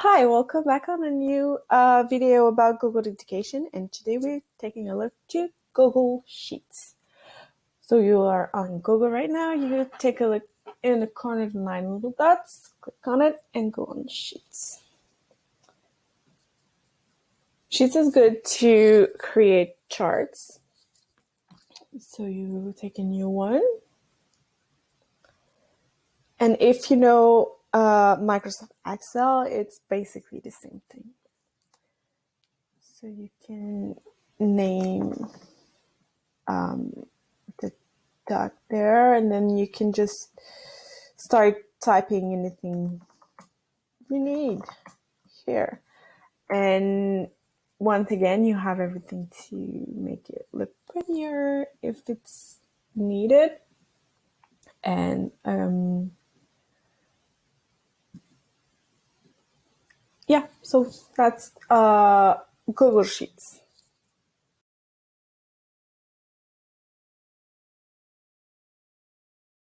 Hi, welcome back on a new video about Google Education, and today we're taking a look to Google Sheets. So you are on Google right now, you take a look in the corner of the 9 little dots, click on it, and go on Sheets. Sheets is good to create charts. So you take a new one. And if you know Microsoft Excel, it's basically the same thing. So you can name the dot there, and then you can just start typing anything you need here. And once again, you have everything to make it look prettier if it's needed. And yeah, so that's Google Sheets.